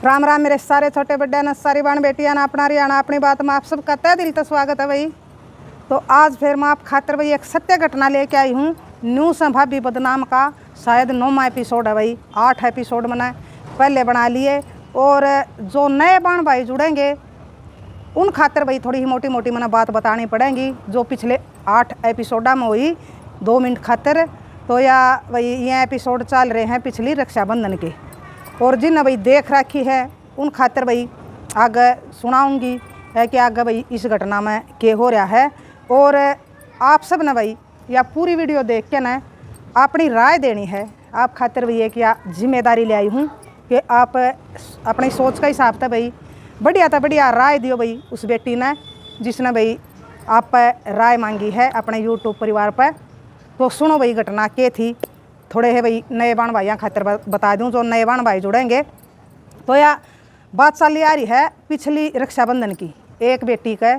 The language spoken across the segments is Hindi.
राम राम मेरे सारे छोटे बड़े न सारी बहन बेटियां ना अपना हरियाणा अपनी बात में आप सबका तहे दिल से स्वागत है भाई। तो आज फिर मैं आप खातिर भाई एक सत्य घटना लेके आई हूँ। न्यू से भाभी बदनाम का शायद 9वां एपिसोड है भाई। 8 एपिसोड मैंने पहले बना लिए और जो नए बहन भाई जुड़ेंगे उन खातिर भाई थोड़ी ही मोटी मोटी मैंने बात बतानी पड़ेगी जो पिछले 8 एपिसोडा में हुई 2 मिनट खातिर। तो या भाई ये एपिसोड चल रहे हैं पिछली रक्षाबंधन के और जिन भाई देख रखी है उन खातिर भाई आगे सुनाऊंगी है कि आगे भाई इस घटना में क्या हो रहा है। और आप सब ने भाई या पूरी वीडियो देख के ना अपनी राय देनी है। आप खातिर भाई एक या जिम्मेदारी ले आई हूँ कि आप अपनी सोच का हिसाब था भाई बढ़िया राय दियो भाई उस बेटी ने जिसने भाई आप पर राय मांगी है अपने यूट्यूब परिवार पर। तो सुनो भाई घटना क्या थी। थोड़े है भाई नए बाण भाइयों खातिर बता दूं जो नए बाण भाई जुड़ेंगे। तो या बात चली आ रही है पिछली रक्षाबंधन की। एक बेटी का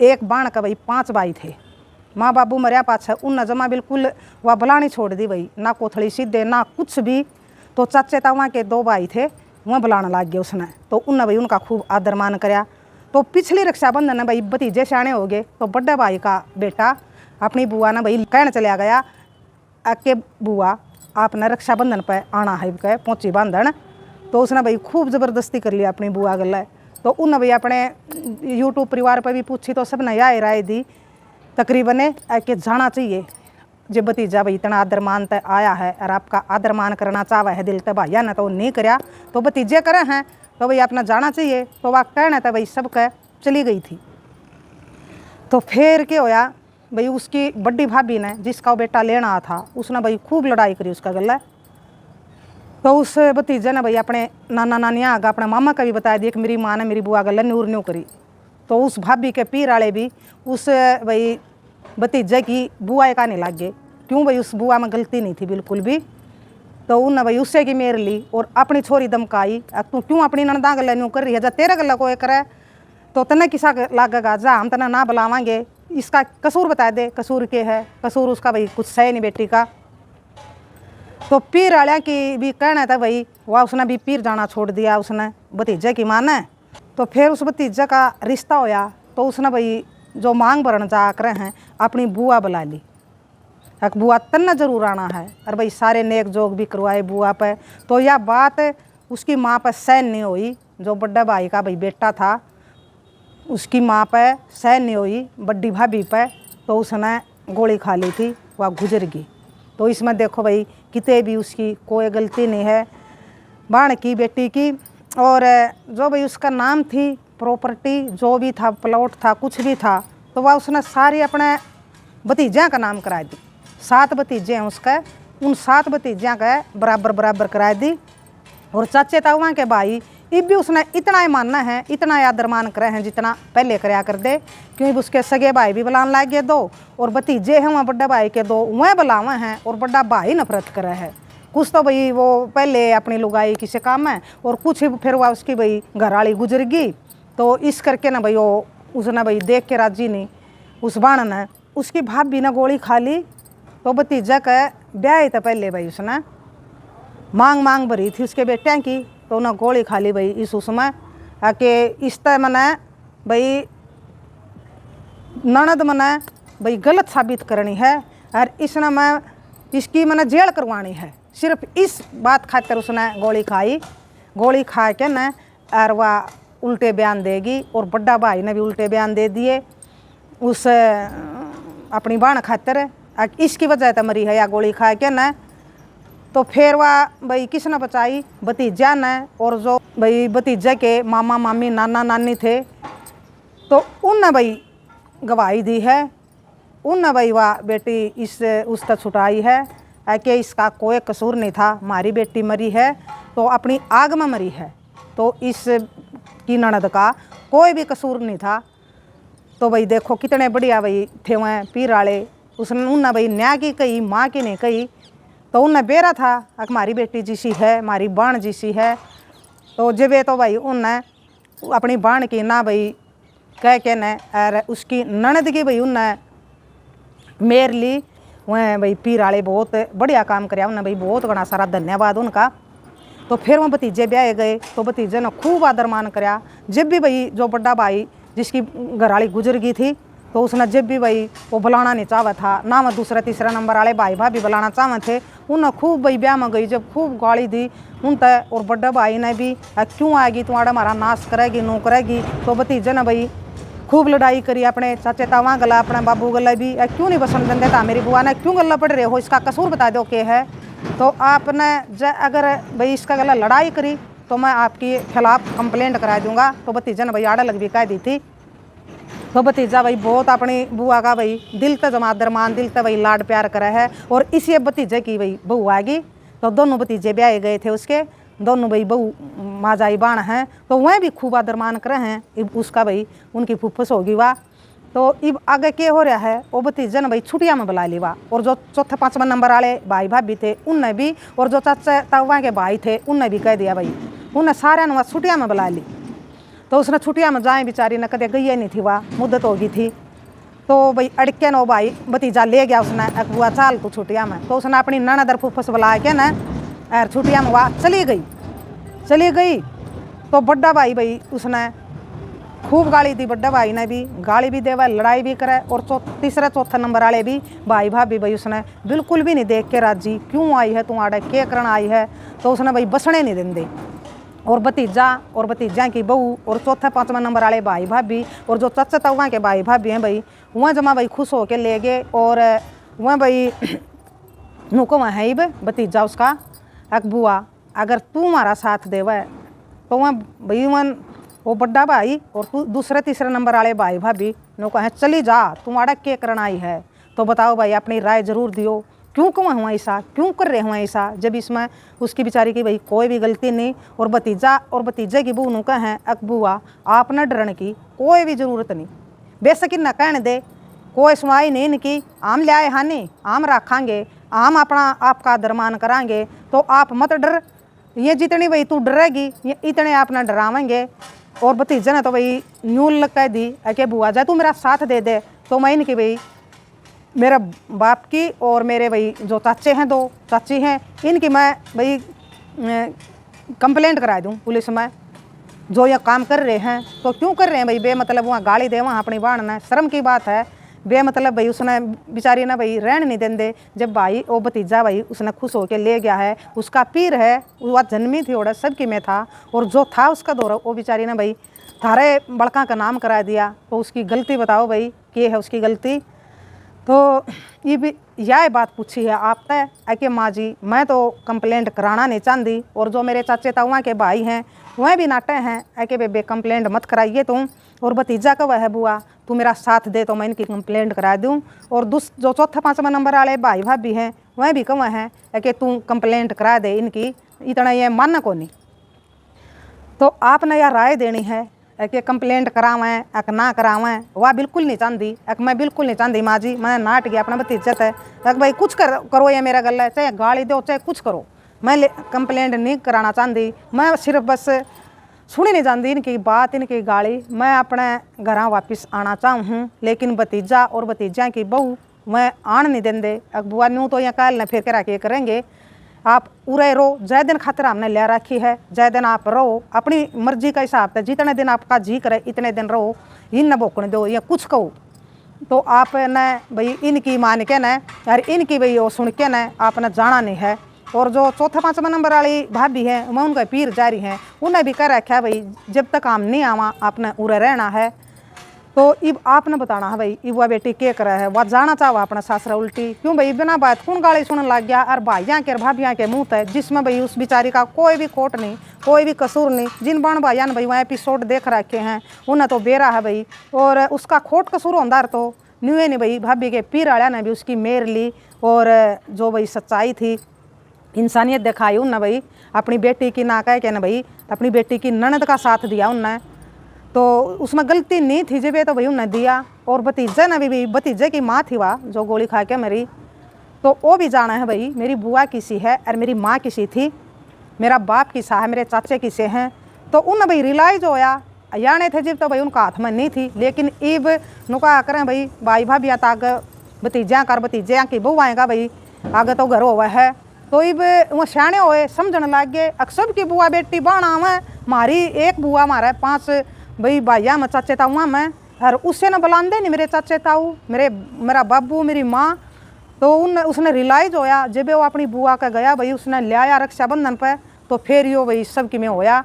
एक बाण का भाई 5 भाई थे। माँ बाबू मरिया पाछे उन जमा बिल्कुल वह बुलानी छोड़ दी भाई ना कोथड़ी सीधे ना कुछ भी। तो चाचे तावा के 2 भाई थे वह बुलाने लग गए उसने। तो उनने भाई उनका खूब आदर मान कराया। तो पिछली रक्षाबंधन में भाई भतीजे सियाने हो गए। तो बड़े भाई का बेटा अपनी बुआ ने भाई कहने चलिया गया आके बुआ आपने रक्षाबंधन पर आना है कह पहुँची बांधन। तो उसने भाई खूब ज़बरदस्ती कर लिया अपनी बुआ गल। तो उन भाई अपने यूट्यूब परिवार पर भी पूछी तो सब ने यह राय दी तकरीबन आके जाना चाहिए। जब भतीजा भाई इतना आदर मानता आया है और आपका आदर मान करना चाहवा है दिल तो भाइया ने तो नहीं कराया तो भतीजे करे हैं तो भाई अपना जाना चाहिए। तो वह कहना था भाई सब कह चली गई थी। तो फिर क्या होया भाई उसकी बड़ी भाभी ने जिसका वो बेटा लेना था उसने भाई खूब लड़ाई करी उसका गला। तो उस भतीजे ने भाई अपने नाना नानिया आगा अपने मामा का भी बताया दिया कि मेरी माँ ने मेरी बुआ गला नूर न्यू करी। तो उस भाभी के पीर वाले भी उस भाई भतीजे की बुआ का नहीं लग गए क्यों भाई उस बुआ में गलती नहीं थी बिल्कुल भी। तो उन्हें भाई उससे की मेर ली और अपनी छोरी दमकाई तू क्यों अपनी ननदा गला न्यू कर रही है जब तेरा गला कोई करे तो तना किसा लागेगा जा हम तना ना बुलावांगे। इसका कसूर बता दे कसूर के है कसूर उसका भाई कुछ है नहीं बेटी का। तो पीर वाले की भी कहना था भाई वह उसने भी पीर जाना छोड़ दिया उसने भतीजे की माँ ने। तो फिर उस भतीजे का रिश्ता होया तो उसने भाई जो मांग भरन जा कर हैं अपनी बुआ बुला ली। एक बुआ तन्ना जरूर आना है और भाई सारे नेक जोग भी करवाए बुआ पे। तो यह बात उसकी माँ पर सहन नहीं हुई। जो बड़ा भाई का भाई बेटा था उसकी माँ पे सहन नहीं हुई बड़ी भाभी पे। तो उसने गोली खा ली थी वह गुजर गई। तो इसमें देखो भाई कितने भी उसकी कोई गलती नहीं है बाण की बेटी की। और जो भाई उसका नाम थी प्रॉपर्टी जो भी था प्लॉट था कुछ भी था तो वह उसने सारी अपने भतीजियाँ का नाम करा दी। 7 भतीजे हैं उसका उन 7 भतीजियाँ का बराबर करा दी। और चाचे ताऊँ के भाई इब भी उसने इतना ही मानना है इतना आदर मान करे हैं जितना पहले कराया कर दे क्योंकि उसके सगे भाई भी बुलाने लग गए 2 और भतीजे हैं वहाँ बड़े भाई के 2 वह बुलावे हैं और बड़ा भाई नफरत करे है। कुछ तो भाई वो पहले अपनी लुगाई किसी काम है और कुछ फिर वह उसकी भाई घरवाली गुजर गई। तो इस करके ना भाई वो उसने भाई देख के राजी नहीं उस बाण ने उसकी भाभी ने गोली खा ली। तो भतीजा का ब्याह था पहले भाई उसने मांग भरी थी उसके बेटे की। तो उन्हें गोली खा ली भाई इस उसमें आके इस तरह मैंने भाई ननद मैंने भाई गलत साबित करनी है और इसने मैं इसकी मैंने जेल करवानी है सिर्फ इस बात खातिर उसने गोली खाई। गोली खा के न और वह उल्टे बयान देगी और बड़ा भाई ने भी उल्टे बयान दे दिए उस अपनी बाण खातिर इसकी वजह से मरी है या गोली खा के न। तो फिर वह भाई किसने बचाई भतीजा ने और जो भाई भतीजे के मामा मामी नाना नानी थे तो उनने भाई गवाही दी है। उनने भाई वह बेटी इस उस तक छुटाई है कि इसका कोई कसूर नहीं था हमारी बेटी मरी है तो अपनी आग में मरी है। तो इस की ननद का कोई भी कसूर नहीं था। तो भाई देखो कितने बढ़िया भाई थे वह पीर वाले उसने उनने भाई न्याय की कही माँ की नहीं कही। तो उनने बेरा था हमारी बेटी जिसी है हमारी बाण जिसी है। तो जब तो भाई उनने अपनी बाण की ना भाई कह के न और उसकी ननद की भाई उनने मेर ली। वह भाई पीर वाले बहुत बढ़िया काम कराया उन्हें भाई बहुत घना सारा धन्यवाद उनका। तो फिर वह भतीजे ब्याहे गए तो भतीजे ने खूब आदर मान कराया। जब भी भाई जो बड़ा भाई जिसकी घरवाली गुजर गई थी तो उसने जब भी भाई वो बुलाना नहीं चाहा था ना, वह दूसरा तीसरा नंबर वाले भाई भाभी बुलाना चाहे थे। उन्हें खूब भाई ब्याह में गई जब खूब गाली दी उन तय, और बड़े भाई ने भी क्यों आएगी तुम्हारा हमारा नाश करेगी नो करेगी। तो भतीजे ने भाई खूब लड़ाई करी अपने चाचे तावा गला अपने बाबू गला भी, क्यों नहीं बसन देंगे था मेरी बुआ ने, क्यों गला पड़ रहे हो, इसका कसूर बता दो क्या है। तो आपने अगर भाई इसका गला लड़ाई करी तो मैं आपके खिलाफ कंप्लेंट करा दूंगा। तो भतीजा ने भाई आड़ा लग भी कह दी थी। तो भतीजा भाई बहुत अपनी बुआ का भाई दिल तक जमा दरमान दिल तक भाई लाड प्यार करा है। और इसी भतीजे की भाई बहू आएगी तो दोनों भतीजे ब्याहे गए थे उसके, दोनों भाई बहू माजाई बाण हैं तो वह भी खूब आदर मान कर हैं। इब उसका भाई उनकी फुफ्फस होगी वाह। तो इब आगे क्या हो रहा है, वो भतीजे ने भाई छुट्टियाँ में बुला ली वाह। और जो चौथे पाँचवें नंबर वाले भाई भाभी थे उनने भी, और जो चाचा तावा के भाई थे उनने भी कह दिया भाई, उन्हें सारे ने वह छुट्टियाँ में बुला ली। तो उसने छुट्टियाँ में जाए बेचारी ने कदे गई नहीं थी वाह, मुद्दत हो गई थी। तो भाई अड़के नो भाई भतीजा ले गया उसने, एक बुआ चाल तू छुट्टियाँ में। तो उसने अपनी ननदर फुफ्फस बुला के ना यार छुट्टियाँ में वाह चली गई। तो बड़ा भाई भाई उसने खूब गाली दी, बड़ा भाई ने भी गाली भी देवा लड़ाई भी करे। और तीसरे चौथे नंबर वाले भी भाई भाभी भाई उसने बिल्कुल भी नहीं देख के राजी, क्यों आई है तुम्हारा क्या करना आई है। तो उसने भाई बसने नहीं देंगे। और भतीजा की बहू और चौथे पाँचवें नंबर वाले भाई भाभी और जो चाचा तावा के भाई भाभी हैं भाई वह जमा भाई खुश होके ले गए। और वह भाई नुको वह है भतीजा उसका एक बुआ, अगर तू हमारा साथ देवा तो वह भाई वो बड़ा भाई और तू दूसरे तीसरे नंबर वाले भाई भाभी नुको है चली जा तुम्हारा क्या करना आई है। तो बताओ भाई अपनी राय जरूर दियो, क्यों क्यों हुआ ऐसा, क्यों कर रहे हुआ ऐसा, जब इसमें उसकी बेचारी की भाई कोई भी गलती नहीं। और भतीजा और भतीजे की बहू नुका है अकबुआ आपने डरने की कोई भी ज़रूरत नहीं, बेशक न कहने दे कोई सुनाई नहीं इनकी, आम ले आए हानि आम रखांगे, आम अपना आपका दरमान करांगे। तो आप मत डर, ये जितनी भाई तू डरेगी ये इतने आपने डरावेंगे। और भतीजे ने तो भाई न्यूल लग कह दी कि बुआ जा तू मेरा साथ दे दे। तो मैं इनकी भाई मेरा बाप की और मेरे भाई जो चाचे हैं दो चाची हैं इनकी मैं भाई कंप्लेंट करा दूं पुलिस में, जो ये काम कर रहे हैं। तो क्यों कर रहे हैं भाई बेमतलब वहाँ गाली दे वहाँ अपनी बाण ने, शर्म की बात है। बेमतलब भाई उसने बेचारी ना भाई रहने नहीं देंदे। जब भाई वो भतीजा भाई उसने खुश होके ले गया है, उसका पीर है, वह जन्मी थी और सबकी में था। और जो था उसका दौरा वो बेचारी ने भाई थारे बड़का का नाम करा दिया। तो उसकी गलती बताओ भाई क्या है उसकी गलती। तो ये भी यह बात पूछी है आप तय कि माँ जी मैं तो कंप्लेंट कराना नहीं चाहती। और जो मेरे चाचे तावा के भाई हैं वह भी नाटे हैं कि बे कंप्लेंट मत कराइए तुम। और भतीजा का वह है बुआ तू मेरा साथ दे तो मैं इनकी कंप्लेंट करा दूं। और जो चौथे पाँचवें नंबर वाले भाई भाभी हैं वह भी कवा हैं कि तू कंप्लेंट करा दे इनकी, इतना ये मानना को नहीं। तो आपने यह राय देनी है कि कंप्लेंट करावें एक ना करावें, वह बिल्कुल नहीं चाहती। एक मैं बिल्कुल नहीं चाहती माँ जी, मैं नाट गया अपना भतीजत है एक भाई कुछ करो ये मेरा गल है, चाहे गाली दो चाहे कुछ करो, मैं कंप्लेंट नहीं कराना चाहती। मैं सिर्फ बस सुनी नहीं जानती इनकी बात इनकी गाली, मैं अपने घर वापस आना चाहूँ हूँ। लेकिन भतीजा और भतीजा की बहू मैं आन नहीं देंगे। बुआ न्यू तो यहाँ काल न फिर करा के करेंगे, आप उरे रहो, जय दिन खातिर हमने ले रखी है, जय दिन आप रहो अपनी मर्जी का हिसाब से, जितने दिन आपका जी करे इतने दिन रहो, इन न भोकने दो या कुछ कहो। तो आप न भाई इनकी मान के न यार इनकी भाई वो सुन के न आपने जाना नहीं है। और जो चौथे पाँचवें नंबर वाली भाभी हैं मैं उनका पीर जारी हैं, उन्हें भी कह रखा है भाई जब तक हम नहीं आवा आपने उरे रहना है। तो इब आपने बताना है भाई इब वह बेटी क्या करे है, वह जाना चाहो अपना सासरा उल्टी क्यों भाई बिना बात कौन गाली सुनने लग गया। और भाइयाँ के और भाभियाँ के मुँह है जिसमें भाई उस बेचारी का कोई भी खोट नहीं कोई भी कसूर नहीं। जिन बण भाइया ने भाई वहाँ एपिसोड देख रखे हैं उन्हें तो बेरा है भाई, और उसका खोट कसूर होंदा तो न्यूए नहीं भाई भाभी के पीर वाला ने भी उसकी मेर ली। और जो भाई सच्चाई थी इंसानियत दिखाई उनने भाई अपनी बेटी की ना कह के ना भाई अपनी बेटी की ननद का साथ दिया उनने, तो उसमें गलती नहीं थी जब तो भाई उन्हें दिया। और भतीजे ने भी भतीजे की माँ थी वह जो गोली खा के मरी, तो वो भी जाना है भाई मेरी बुआ किसी है और मेरी माँ किसी थी, मेरा बाप किसा है मेरे चाचे किसे हैं। तो उन्हें भाई रिलाइज होया याने थे जब तो भाई उनका हाथ में नहीं थी। लेकिन इब नुका करें भाई भाई भाभी तक भतीजा कर भतीजे की बहू आएगा भाई आगे तो घर हुआ है। तो इब वो सियाने होए समझने लग गए। अक्सर की बुआ बेटी बाणा में मारी एक बुआ मारा 5 भाई भाइया में चाचे ताऊ में, और उससे न बुलाते नहीं मेरे चाचे ताऊ, मेरा बाबू, मेरी माँ। तो उसने रियलाइज होया जब वो अपनी बुआ का गया भाई, उसने ले आया रक्षाबंधन पे, तो फिर यो भाई सब की में होया।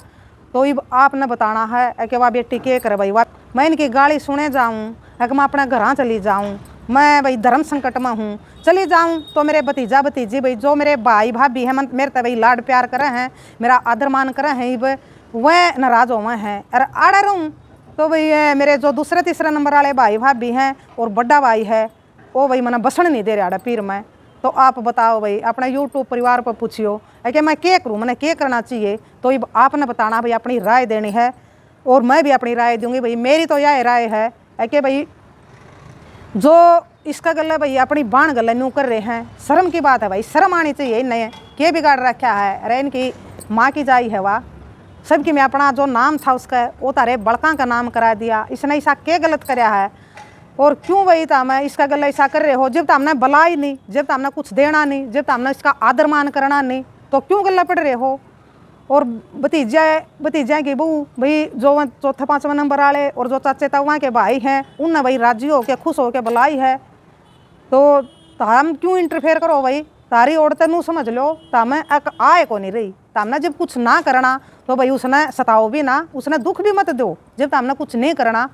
तो अब आपने बताना है कि वह बेटी के करे भाई, मैं इनकी गाली सुने जाऊँ, कि मैं अपने घर चली जाऊँ, मैं भाई धर्म संकट में हूँ, चली जाऊँ तो मेरे भतीजा भतीजी भाई जो मेरे भाई भाभी हैं मेरे तो भाई लाड प्यार करे हैं, मेरा आदर मान करे हैं, अब वह नाराज हो हैं और आड़ा रहूँ। तो भाई मेरे जो दूसरे तीसरे नंबर वाले भाई भाभी हैं और बड़ा भाई है वो भाई मैंने बसण नहीं दे रहा आड़ा पीर में। तो आप बताओ भाई अपने यूट्यूब परिवार पर पूछियो कि मैं क्या करूँ, मैंने क्या करना चाहिए। तो अब आपने बताना भाई, अपनी राय देनी है और मैं भी अपनी राय दूंगी भाई। मेरी तो यह राय है कि भाई जो इसका गला भाई अपनी बाण गला न्यू कर रहे हैं, शर्म की बात है भाई, शर्म आनी चाहिए। इन्हें क्या बिगाड़ रखा है, अरे इनकी माँ की जाई है वाह, सबकी में अपना जो नाम था उसका वो तारे बड़का का नाम करा दिया, इसने ऐसा क्या गलत कराया है और क्यों भाई था मैं इसका गला ऐसा कर रहे हो। जब तो हमने बुला ही नहीं, जब तो हमने कुछ देना नहीं, जब तो हमने इसका आदर मान करना नहीं, तो क्यों गला पड़ रहे हो। और भतीजा की बहू भाई जो चौथे 5वें नंबर वाले और जो चाचे ताऊ के भाई हैं उनने भाई राजी होके खुश होके बुलाई है। तो हम क्यों इंटरफेयर करो भाई, तारी औरतें नू समझ लो, तमें आए को नहीं रही, तमने जब कुछ ना करना तो भाई उसने सताओ भी ना, उसने दुख भी मत दो जब तमने कुछ नहीं करना।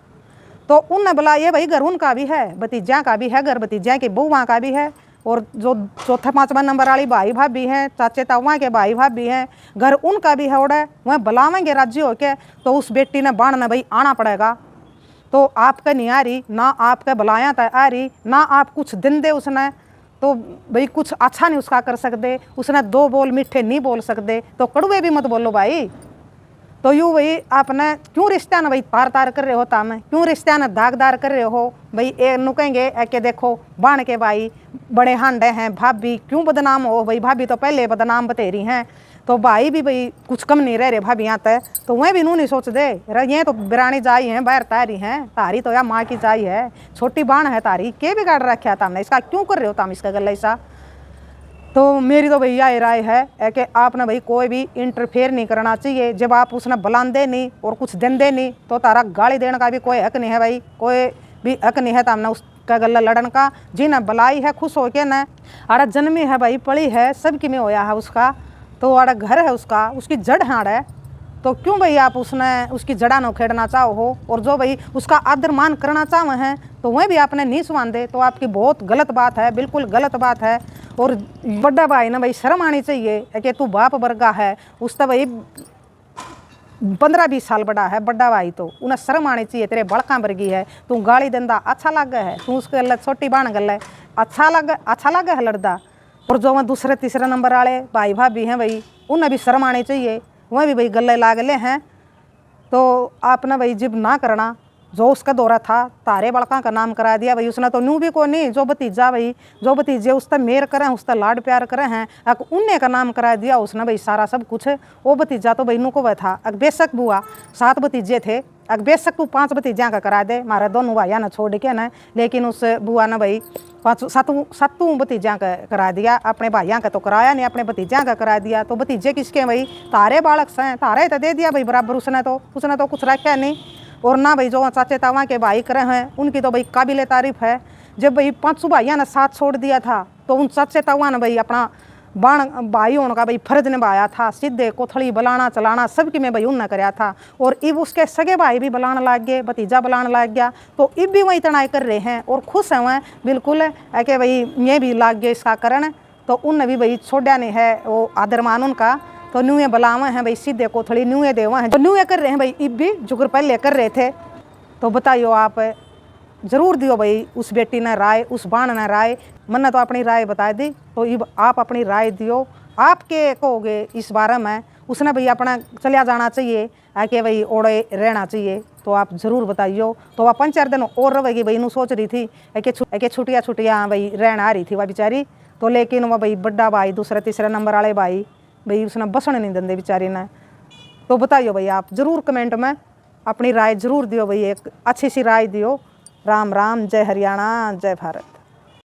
तो उनने बुलाइए भाई, घर उनका भी है, भतीजा का भी है, घर भतीजा की बहुआ का भी है, और जो चौथे 5वें नंबर वाली भाई भाभी हैं, चाचे ताऊ के भाई भाभी हैं, घर उनका भी है। उड़े वह बुलावेंगे राज्य होके तो उस बेटी ने बाण ने भाई आना पड़ेगा। तो आपका नहीं आ रही ना, आपका बुलाया तो आ रही ना, आप कुछ दिन दे उसने तो भाई कुछ अच्छा नहीं उसका कर सकते, उसने 2 बोल मीठे नहीं बोल सकते तो कड़वे भी मत बोलो भाई। तो यूँ भाई आपने क्यों रिश्ता न भाई तार तार कर रहे हो, ताम क्यों रिश्ता न दागदार कर रहे हो भाई। ए नुकेंगे के देखो बाण के भाई बड़े हांडे हैं, भाभी क्यों बदनाम हो भाई, भाभी तो पहले बदनाम बतेरी हैं, तो भाई भी भाई कुछ कम नहीं रह रहे भाभी यहाँ तक। तो वह भी नू नहीं सोच दे ये तो बिरानी जाई हैं, बाहर तारी हैं, तारी तो यार माँ की जाई है, छोटी बाण है तारी, के बिगाड़ रखा था हमने, इसका क्यों कर रहे हो ताम इसका गला ऐसा। तो मेरी तो भैया ये राय है कि आपने भाई कोई भी इंटरफेयर नहीं करना चाहिए। जब आप उसने बुलाते नहीं और कुछ देंदे नहीं तो तारा गाली देने का भी कोई हक नहीं है भाई, कोई भी हक नहीं है तामने उसका गला लड़न का। जिन्हें बुलाई है खुश होके न, आड़ा जन्मी है भाई, पड़ी है, सबकी में होया है उसका, तो आड़ा घर है उसका, उसकी जड़ है आड़ा, तो क्यों भाई आप उसकी जड़ा न खेड़ना चाहो हो। और जो भाई उसका आदर मान करना चाहो हैं तो वह भी आपने नहीं सुनाते, तो आपकी बहुत गलत बात है, बिल्कुल गलत बात है। और बड़ा भाई ना भाई शर्म आनी चाहिए कि तू बाप वर्गा है, उसका भाई 15-20 साल बड़ा है बड़ा भाई, तो उन्हें शर्म आनी चाहिए, तेरे बड़का वर्गी है, तू गाली देंदा अच्छा लगे है, तू उसके गल छोटी बाण गल है अच्छा लगे है लड़दा। और जो वह दूसरे तीसरे नंबर वाले भाई भाभी हैं भाई उन्हें भी शर्म आनी चाहिए, वह भी भाई गले लागले हैं। तो आपने भाई जिब ना करना, जो उसका दौरा था तारे बड़का का नाम करा दिया भाई, उसने तो न्यू भी को नहीं, जो भतीजा भाई जो भतीजे उसका मेर करें, उसका लाड प्यार करें हैं, अक उन्ने का नाम करा दिया उसने भाई सारा सब कुछ। वो भतीजा तो भाई नू को वह था, अक बेशक बुआ 7 भतीजे थे, अक बेशक तू 5 भतीजा का करा दे, मारे दोनों भाइया ने छोड़ के ना, लेकिन उस बुआ ने भाई 7 भतीजा का करा दिया, अपने भाइयों का तो कराया नहीं, अपने भतीजा का करा दिया। तो भतीजे किसके भाई, तारे बालक से तारे तो दे दिया भाई बराबर, उसने तो कुछ रखा नहीं। और ना भाई जो चाचे तावा के भाई करे हैं उनकी तो भाई काबिले तारीफ है। जब भाई 5 भाइयों ने साथ छोड़ दिया था तो उन चाचे तावा ने भाई अपना बाण भाई होने का भाई फर्ज निभाया था, सीधे कोथड़ी बुलाना चलाना सबकी में भाई उन्ना कराया था। और इब उसके सगे भाई भी बुलाने लग गए, भतीजा बुलाने लग गया, तो इब भी वही तनाई कर रहे हैं और खुश हैं वह बिल्कुल है कि भाई ये भी लाग गया इसका करण। तो उनने भी भाई छोड़ा नहीं है वो आदर मान उनका, तो न्यूए बुलावे हैं भाई, सीधे कोथड़ी न्यूए देवा हैं, तो न्यूए कर रहे हैं भाई, इब भी जुगर पहले कर रहे थे। तो बताइयो आप ज़रूर दियो भाई उस बेटी ने राय, उस बाण ने राय, मैंने तो अपनी राय बता दी, तो इब आप अपनी राय दियो, आप के कहोगे इस बारे में। उसने भाई अपना चलिया जाना चाहिए कि भाई ओड़े रहना चाहिए, तो आप ज़रूर बताइयो। तो वह 5-4 दिन और रहेगी भाई, नू सोच रही थी कि छुट्टियाँ भाई रहन आ रही थी वह बेचारी, तो लेकिन वह भाई बड़ा भाई दूसरे तीसरे नंबर वाले भाई उसने बसने नहीं देंगे बेचारी ने। तो बताइयो भाई आप ज़रूर कमेंट में अपनी राय ज़रूर दियो भाई, एक अच्छी सी राय दियो। राम राम, जय हरियाणा, जय भारत।